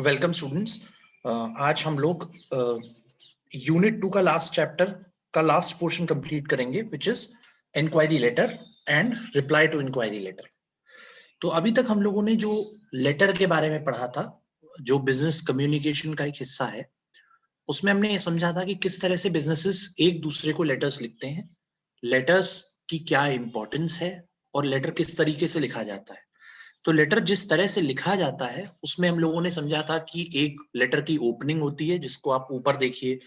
Welcome students. आज हम लोग यूनिट 2 का लास्ट चैप्टर का लास्ट पोर्शन कंप्लीट करेंगे, which is inquiry letter and reply to inquiry letter. तो अभी तक हम लोगों ने जो लेटर के बारे में पढ़ा था, जो बिजनेस कम्युनिकेशन का एक हिस्सा है, उसमें हमने ये समझा था कि किस तरह से बिजनेसेस एक दूसरे को लेटर्स लिखते हैं, लेटर्स की क्या इंपॉर्टेंस है और लेटर किस तरीके से लिखा जाता है। तो लेटर जिस तरह से लिखा जाता है उसमें हम लोगों ने समझा था कि एक लेटर की ओपनिंग होती है, जिसको आप ऊपर देखिए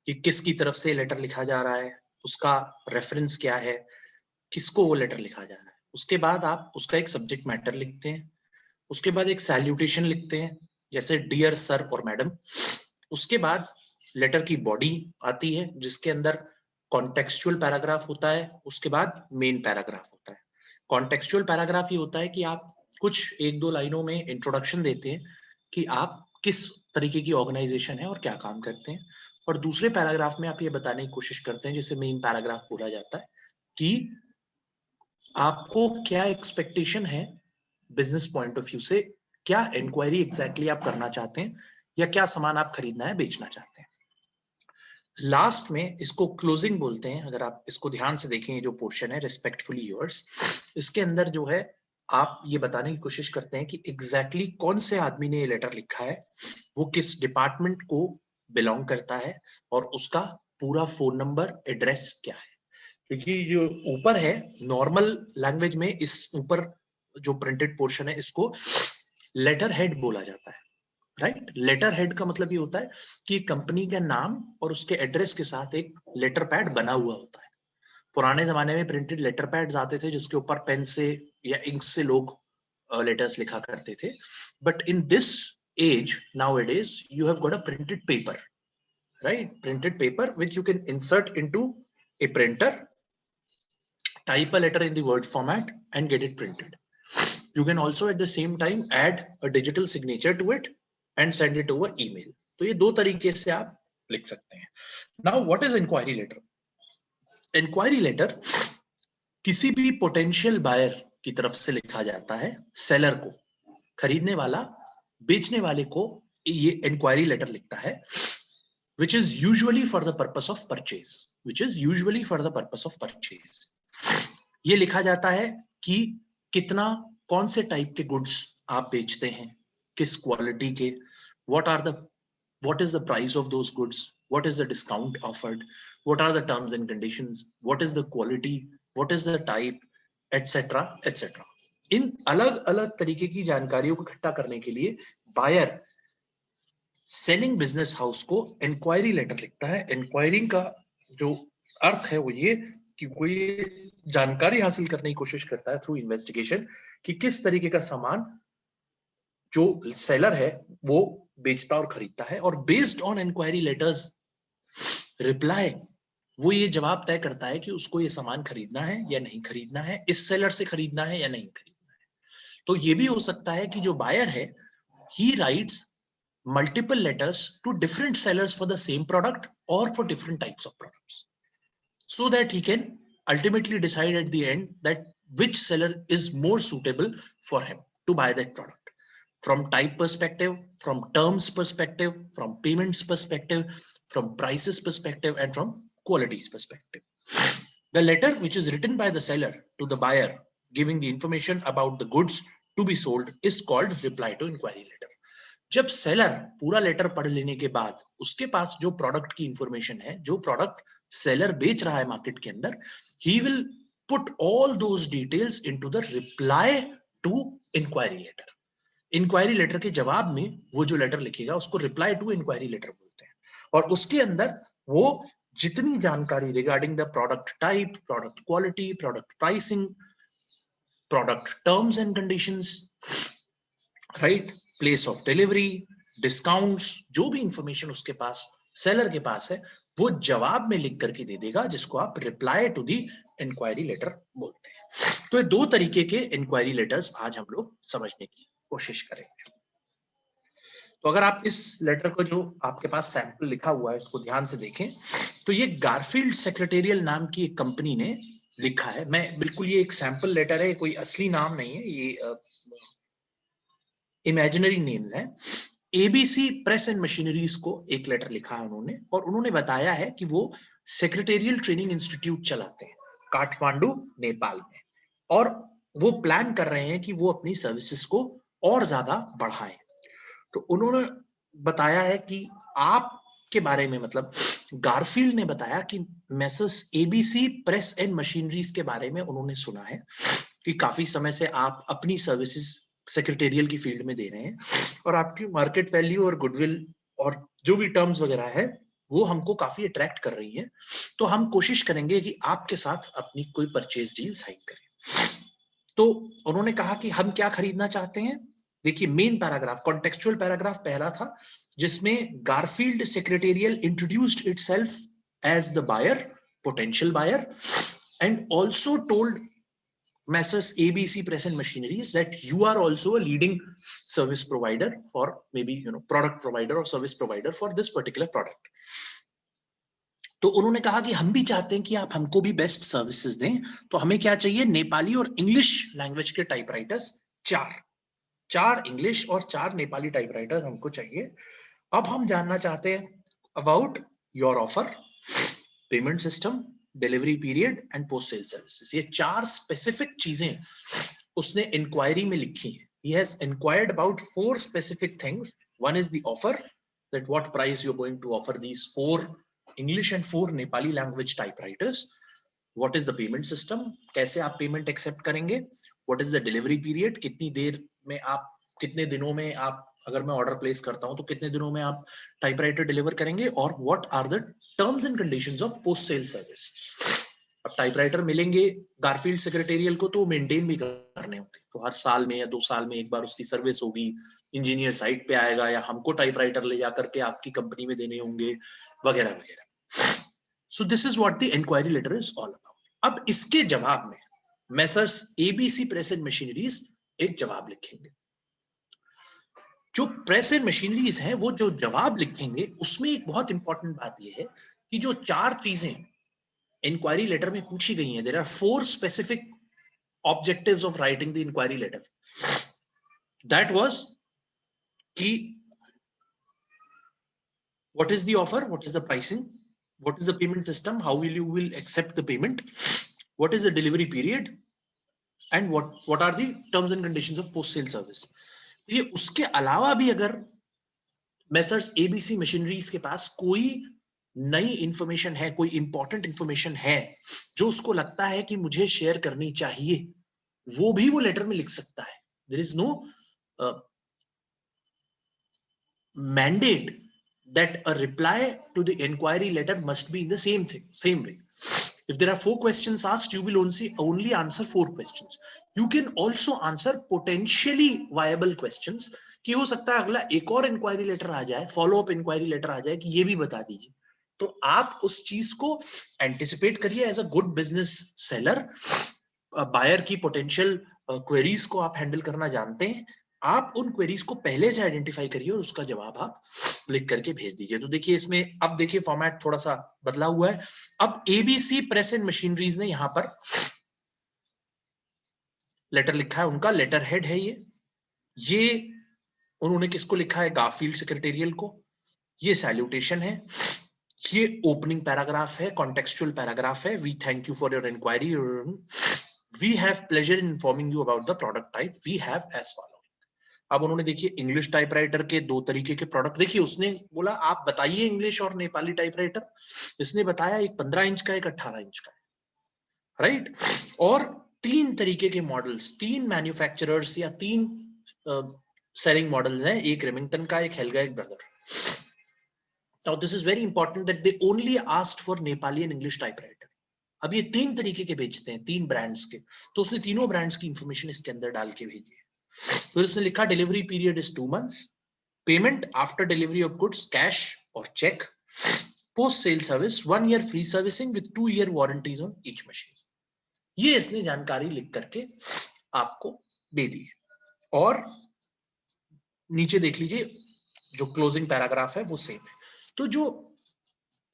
कि किसकी तरफ से लेटर लिखा जा रहा है, उसका रेफरेंस क्या है, किसको वो लेटर लिखा जा रहा है। उसके बाद आप उसका एक सब्जेक्ट मैटर लिखते हैं, उसके बाद एक सैल्यूटेशन लिखते हैं जैसे डियर सर और मैडम। उसके बाद लेटर की बॉडी आती है जिसके अंदर कॉन्टेक्सचुअल पैराग्राफ होता है, उसके बाद मेन पैराग्राफ होता है। कॉन्टेक्सचुअल पैराग्राफ ये होता है कि आप कुछ एक दो लाइनों में इंट्रोडक्शन देते हैं कि आप किस तरीके की ऑर्गेनाइजेशन है और क्या काम करते हैं, और दूसरे पैराग्राफ में आप ये बताने की कोशिश करते हैं, जिसे मेन पैराग्राफ बोला जाता है, कि आपको क्या एक्सपेक्टेशन है बिजनेस पॉइंट ऑफ व्यू से, क्या इंक्वायरी एग्जैक्टली आप करना चाहते हैं या क्या सामान आप खरीदना है, बेचना चाहते हैं। लास्ट में इसको क्लोजिंग बोलते हैं। अगर आप इसको ध्यान से देखें, जो पोर्शन है रिस्पेक्टफुली योर्स, इसके अंदर जो है आप ये बताने की कोशिश करते हैं कि एग्जैक्टली कौन से आदमी ने ये लेटर लिखा है, वो किस डिपार्टमेंट को बिलोंग करता है और उसका पूरा फोन नंबर, एड्रेस क्या है। देखिए जो ऊपर है, नॉर्मल लैंग्वेज में इस ऊपर जो प्रिंटेड पोर्शन है इसको लेटर हेड बोला जाता है, राइट। लेटर हेड का मतलब ये होता है कि कंपनी का नाम और उसके एड्रेस के साथ एक लेटर पैड बना हुआ होता है। पुराने जमाने में प्रिंटेड लेटर पैड्स आते थे जिसके ऊपर पेन से या इंक से लोग लेटर्स लिखा करते थे, but in this age nowadays you have got a printed paper, right? Printed paper which you can insert into a printer, type a letter in the word format and get it printed. You can also at the same time add a digital signature to it and send it over email. तो ये दो तरीके से आप लिख सकते हैं। Now what is inquiry letter? Inquiry letter किसी भी पोटेंशियल बायर की तरफ से लिखा जाता है, सेलर को, खरीदने वाला बेचने वाले को ये इंक्वायरी लेटर लिखता है, which is usually for the purpose of purchase, which is usually for the purpose of purchase. ये लिखा जाता है कि कितना, कौन से टाइप के गुड्स आप बेचते हैं, किस क्वालिटी के, what is the price of those goods, what is the discount offered, what are the terms and conditions, what is the quality, what is the type, etc etc। इन अलग अलग तरीके की जानकारियों को इकट्ठा करने के लिए बायर सेलिंग बिजनेस हाउस को इंक्वायरी लेटर लिखता है। इंक्वायरिंग का जो अर्थ है वो ये कि कोई जानकारी हासिल करने की कोशिश करता है थ्रू इन्वेस्टिगेशन कि किस तरीके का सामान जो सेलर है वो बेचता और खरीदता है, और based on inquiry letters reply वो ये जवाब तय करता है कि उसको ये सामान खरीदना है या नहीं खरीदना है, इस सेलर से खरीदना है या नहीं खरीदना है। तो ये भी हो सकता है कि जो बायर है ही rights multiple letters to different sellers for the same product or for different types of products, so that he can ultimately decide at the end that which seller is more suitable for him to buy that product, from type perspective, from terms perspective, from payments perspective, from prices perspective, and from qualities perspective. The letter which is written by the seller to the buyer giving the information about the goods to be sold is called reply to inquiry letter. जब seller पूरा letter पढ़ लेने के बाद उसके पास जो product की information है, जो प्रोडक्ट सेलर बेच रहा है मार्केट के अंदर, he will put all those details into the reply to inquiry letter. Inquiry letter के जवाब में वो जो लेटर लिखेगा उसको रिप्लाई टू इंक्वायरी लेटर बोलते हैं, और उसके अंदर वो जितनी जानकारी regarding the product type, product quality, product pricing, product terms and conditions, right, place of delivery, discounts, जो भी इंफॉर्मेशन उसके पास सेलर के पास है वो जवाब में लिख करके दे देगा, जिसको आप reply to the inquiry letter बोलते हैं। तो ये दो तरीके के इंक्वायरी लेटर्स आज हम लोग समझने की कोशिश करेंगे। तो अगर आप इस लेटर को, जो आपके पास सैंपल लिखा हुआ है, इसको ध्यान से देखें तो ये गारफील्ड सेक्रेटेरियल नाम की एक कंपनी ने लिखा है। मैं बिल्कुल, ये एक सैंपल लेटर है, कोई असली नाम नहीं है, ये इमेजिनरी नेम्स हैं। एबीसी प्रेस एंड मशीनरीज को एक लेटर लिखा है उन्होंने, और उन्होंने बताया है कि वो सेक्रेटेरियल ट्रेनिंग इंस्टीट्यूट चलाते हैं काठमांडू नेपाल में, और वो प्लान कर रहे हैं कि वो अपनी सर्विसेज को और ज्यादा बढ़ाएं। तो उन्होंने बताया है कि आप के बारे में, मतलब गारफील्ड ने बताया कि messrs ABC press and machineries के बारे में उन्होंने सुना है कि काफी समय से आप अपनी सर्विसेज सेक्रेटेरियल की फील्ड में दे रहे हैं, और आपकी मार्केट वैल्यू और गुडविल और जो भी टर्म्स वगैरह है वो हमको काफी अट्रैक्ट कर रही है, तो हम कोशिश करेंगे कि आपके साथ अपनी कोई परचेज डील साइन करें। तो उन्होंने कहा कि हम क्या खरीदना चाहते हैं। देखिए मेन पैराग्राफ, कॉन्टेक्चुअल पैराग्राफ पहला था, जिसमें Garfield secretarial introduced itself as the buyer, potential buyer, and also told Messrs ABC Press and Machineries that you are also a leading service provider for maybe product provider or service provider for this particular product. तो उन्होंने कहा कि हम भी चाहते हैं कि आप हमको भी बेस्ट सर्विसेज दें, तो हमें क्या चाहिए, नेपाली और इंग्लिश लैंग्वेज के टाइपराइटर्स चार इंग्लिश और 4 नेपाली टाइपराइटर्स हमको चाहिए। अब हम जानना चाहते हैं about your offer, payment system, delivery period and post sale services. ये 4 स्पेसिफिक चीजें उसने इंक्वायरी में लिखी है। He has inquired about 4 specific things. One is the offer, that what price you're going to offer these 4 English and 4 Nepali language typewriters. What is the payment system? कैसे आप payment accept करेंगे? What is the delivery period? कितनी देर में आप, कितने दिनों में आप, अगर मैं ऑर्डर प्लेस करता हूं तो कितने दिनों में आप टाइपराइटर डिलीवर करेंगे? और what are the terms and conditions of post sale service. अब टाइपराइटर मिलेंगे गारफील्ड सेक्रेटेरियल को तो मेंटेन भी करने होंगे, तो हर साल में या 2 साल में एक बार उसकी सर्विस होगी, इंजीनियर साइट पे आएगा या हमको टाइपराइटर ले जाकर के आपकी कंपनी में देने होंगे, वगैरह वगैरह। So this is what the inquiry letter is all about. अब इसके जवाब में Messrs ABC press and machineries एक जवाब लिखेंगे। जो प्रेस एंड मशीनरीज हैं वो जो जवाब लिखेंगे उसमें एक बहुत इंपॉर्टेंट बात यह है कि जो 4 चीजें इंक्वायरी लेटर में पूछी गई हैं, there are 4 specific objectives of writing the inquiry letter. That was कि what is the offer, what is the pricing, what is the payment system, how will accept the payment, what is the delivery period, and what are the terms and conditions of post sale service। ये उसके अलावा भी अगर messrs ABC machineries के पास कोई नई information है, कोई इंपॉर्टेंट इंफॉर्मेशन है जो उसको लगता है कि मुझे शेयर करनी चाहिए, वो भी वो लेटर में लिख सकता है। There is no mandate that a reply to the inquiry letter must be in the same way. If there are 4 questions asked, you will only answer 4 questions. You can also answer potentially viable questions कि हो सकता है अगला एक और inquiry letter आ जाए, follow up inquiry letter आ जाए कि ये भी बता दीजिए। तो आप उस चीज को एंटिसिपेट करिए as a good business seller. Buyer की पोटेंशियल क्वेरीज को आप हैंडल करना जानते हैं, आप उन क्वेरीज को पहले से आइडेंटिफाई करिए और उसका जवाब आप लिख करके भेज दीजिए। तो देखिए इसमें अब देखिए फॉर्मेट थोड़ा सा बदला हुआ है। अब एबीसी प्रेस एंड मशीनरीज ने यहां पर लेटर लिखा है, उनका लेटर हेड है ये उन्होंने किसको लिखा है, गारफील्ड सेक्रेटेरियल को। ये सैल्यूटेशन है, ये ओपनिंग पैराग्राफ है, कॉन्टेक्सचुअल पैराग्राफ है। We thank you for your inquiry, we have pleasure in informing you about the product type we have as follow. अब उन्होंने देखिए इंग्लिश टाइपराइटर के 2 तरीके के प्रोडक्ट, देखिए उसने बोला आप बताइए इंग्लिश और नेपाली टाइपराइटर, इसने बताया एक 15 इंच का, एक 18 इंच का, राइट। और 3 तरीके के मॉडल्स, 3 मैन्युफैक्चरर्स या 3 सेलिंग मॉडल्स हैं, एक रेमिंगटन का, एक हेल्गा, एक brother. Now this is very important that they only asked for Nepali and English typewriter। अब ये 3 तरीके के बेचते हैं, 3 ब्रांड्स के, तो उसने तीनों ब्रांड्स की इंफॉर्मेशन इसके अंदर डाल के भेजी है। फिर उसने लिखा delivery period is 2 months, payment after delivery of goods cash और cheque, post sale service 1 year free servicing with 2 year warranties on each machine. ये इसने जानकारी लिख करके आपको दे दी। और नीचे देख लीजिए जो क्लोजिंग पैराग्राफ है वो सेम है। तो जो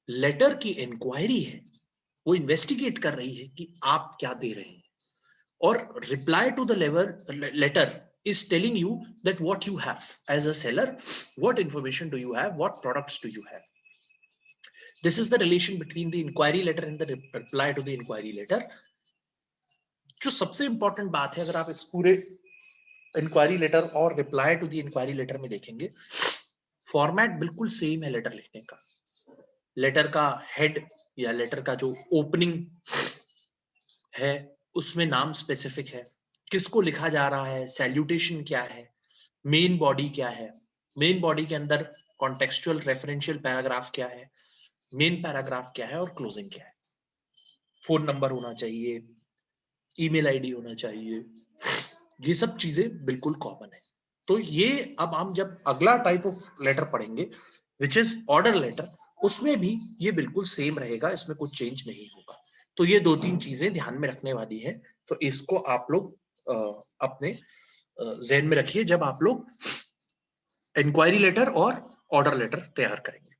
लेटर की इंक्वायरी है वो इन्वेस्टिगेट कर रही है कि आप क्या दे रहे हैं, और reply to the letter is telling you that what you have as a seller, what information do you have, what products do you have. This is the relation between the inquiry letter and the reply to the inquiry letter. जो सबसे important बात है, अगर आप इस पूरे inquiry letter और reply to the inquiry letter में देखेंगे, फॉर्मेट बिल्कुल सेम है लेटर लिखने का. लेटर का हेड या लेटर का जो ओपनिंग है उसमें नाम स्पेसिफिक है, किसको लिखा जा रहा है, सैल्यूटेशन क्या है, मेन बॉडी क्या है, मेन बॉडी के अंदर कॉन्टेक्सचुअल रेफरेंशियल पैराग्राफ क्या है, मेन पैराग्राफ क्या है और क्लोजिंग क्या है. फोन नंबर होना चाहिए, ईमेल आईडी होना चाहिए, ये सब चीजें बिल्कुल कॉमन है. तो ये अब हम जब अगला टाइप ऑफ लेटर पढ़ेंगे विच इज ऑर्डर लेटर, उसमें भी ये बिल्कुल सेम रहेगा, इसमें कुछ चेंज नहीं होगा. तो ये 2-3 चीजें ध्यान में रखने वाली है, तो इसको आप लोग अपने ज़हन में रखिए जब आप लोग इंक्वायरी लेटर और ऑर्डर लेटर तैयार करेंगे.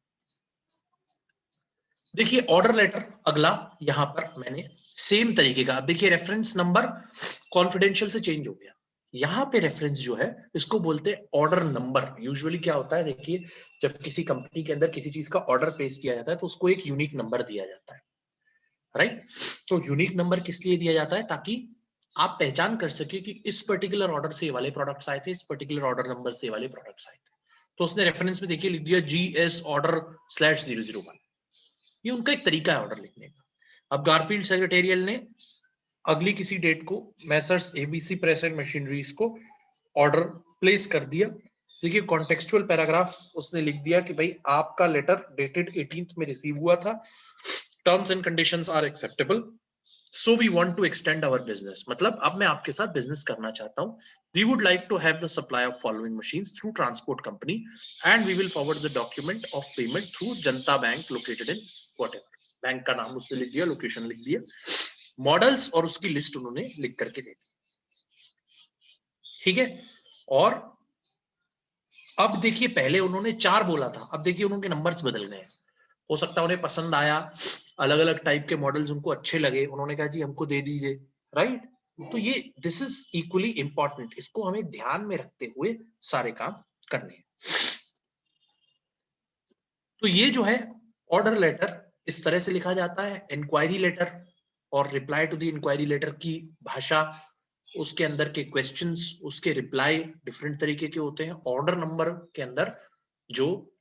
देखिए ऑर्डर लेटर अगला, यहां पर मैंने सेम तरीके का, देखिए रेफरेंस नंबर कॉन्फिडेंशियल से चेंज हो गया. यहाँ पे रेफरेंस जो है इसको बोलते हैं ऑर्डर नंबर. यूजुअली क्या होता है, देखिए जब किसी कंपनी के अंदर किसी चीज का ऑर्डर प्लेस किया जाता है तो उसको एक यूनिक नंबर दिया जाता है, राइट. तो यूनिक नंबर किस लिए दिया जाता है, ताकि आप पहचान कर सके कि इस पर्टिकुलर ऑर्डर से वाले प्रोडक्ट्स आए थे, इस पर्टिकुलर ऑर्डर नंबर से वाले प्रोडक्ट्स आए थे. तो उसने रेफरेंस में देखिए लिख दिया GS order/001. ये उनका एक तरीका है ऑर्डर लिखने का. अब गारफील्ड सेक्रेटेरियल ने अगली किसी डेट को Messrs ABC press and machineries को ऑर्डर प्लेस कर दिया. देखिए कॉन्टेक्सचुअल पैराग्राफ उसने लिख दिया कि भाई आपका लेटर डेटेड 18th में रिसीव हुआ था, terms and conditions are acceptable, so we want to extend our business. मतलब अब मैं आपके साथ बिजनेस करना चाहता हूं. We would like to have the supply of following machines through transport company and we will forward the document of payment through Janata bank located in whatever. Bank का नाम उससे लिख दिया, लोकेशन लिख दिया, मॉडल्स और उसकी लिस्ट उन्होंने लिख करके दे दी. ठीक है. और अब देखिए पहले उन्होंने 4 बोला था, अब देखिए उनके नंबर्स बदल गए. हो सकता है उन्हें पसंद आया, अलग अलग टाइप के मॉडल्स उनको अच्छे लगे, उन्होंने कहा जी हमको दे दीजिए, राइट. तो ये दिस इज इक्वली इंपॉर्टेंट, इसको हमें ध्यान में रखते हुए सारे काम करने हैं. तो ये जो है ऑर्डर लेटर इस तरह से लिखा जाता है. इंक्वायरी लेटर और reply to the inquiry letter की भाषा, उसके अंदर के क्वेश्चंस, उसके रिप्लाई डिफरेंट तरीके के होते हैं. ऑर्डर नंबर के अंदर जो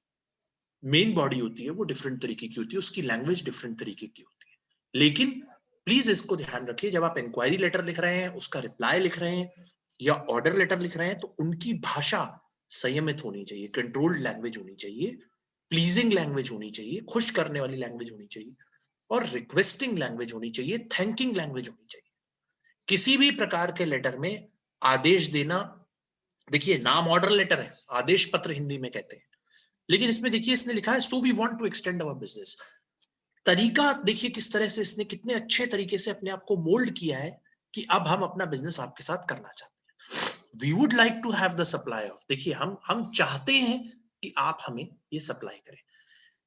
मेन बॉडी होती है वो डिफरेंट तरीके की होती है, उसकी लैंग्वेज डिफरेंट तरीके की होती है. लेकिन प्लीज इसको ध्यान रखिए, जब आप इंक्वायरी लेटर लिख रहे हैं, उसका रिप्लाई लिख रहे हैं या ऑर्डर लेटर लिख रहे हैं, तो उनकी भाषा संयमित होनी चाहिए, कंट्रोल्ड लैंग्वेज होनी चाहिए, प्लीजिंग लैंग्वेज होनी चाहिए, खुश करने वाली लैंग्वेज होनी चाहिए, और रिक्वेस्टिंग लैंग्वेज होनी चाहिए, थैंकिंग लैंग्वेज होनी चाहिए. किसी भी प्रकार के लेटर में आदेश देना, देखिए नाम ऑर्डर लेटर है, आदेश पत्र हिंदी में कहते हैं, लेकिन इसमें देखिए इसने लिखा है so we want to extend our business. तरीका देखिए किस तरह से इसने कितने अच्छे तरीके से अपने आप को मोल्ड किया है कि अब हम अपना बिजनेस आपके साथ करना चाहते हैं. We would like to have the supply of, देखिए हम चाहते हैं कि आप हमें ये सप्लाई करें.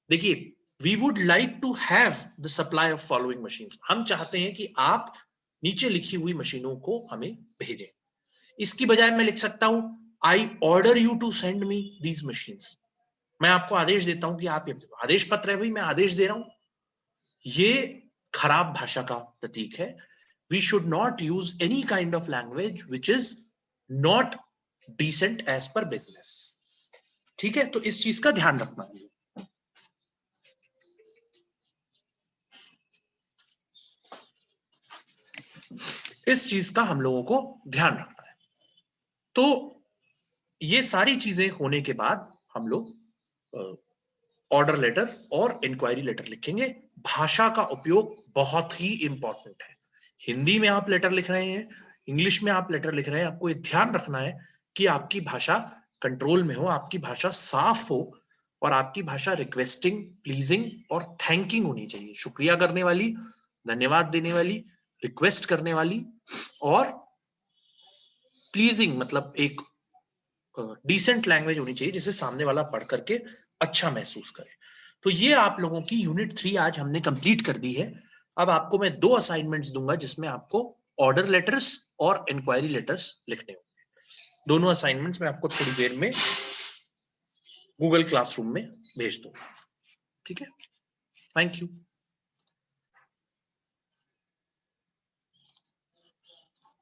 देखिए we would like to have the supply of following machine, हम चाहते हैं कि आप नीचे लिखी हुई मशीनों को हमें भेजें. इसकी बजाय मैं लिख सकता हूं I order you to send me these machines. मैं आपको आदेश देता हूं कि आप ये, आदेश पत्र है भाई, मैं आदेश दे रहा हूं. ये खराब भाषा का प्रतीक है. We should not use any kind of language which is not decent as per business. ठीक है, तो इस चीज का ध्यान रखना है. इस चीज का हम लोगों को ध्यान रखना है. तो ये सारी चीजें होने के बाद हम लोग ऑर्डर लेटर और इंक्वायरी लेटर लिखेंगे. भाषा का उपयोग बहुत ही इंपॉर्टेंट है. हिंदी में आप लेटर लिख रहे हैं, इंग्लिश में आप लेटर लिख रहे हैं, आपको ये ध्यान रखना है कि आपकी भाषा कंट्रोल में हो, आपकी भाषा साफ हो, और आपकी भाषा रिक्वेस्टिंग, प्लीजिंग और थैंकिंग होनी चाहिए. शुक्रिया करने वाली, धन्यवाद देने वाली, रिक्वेस्ट करने वाली और प्लीजिंग, मतलब एक डिसेंट लैंग्वेज होनी चाहिए जिसे सामने वाला पढ़ करके अच्छा महसूस करे. तो ये आप लोगों की यूनिट 3 आज हमने कंप्लीट कर दी है. अब आपको मैं 2 असाइनमेंट्स दूंगा जिसमें आपको ऑर्डर लेटर्स और इंक्वायरी लेटर्स लिखने होंगे. दोनों असाइनमेंट्स मैं आपको थोड़ी देर में गूगल क्लासरूम में भेज दूंगा। ठीक है, थैंक यू।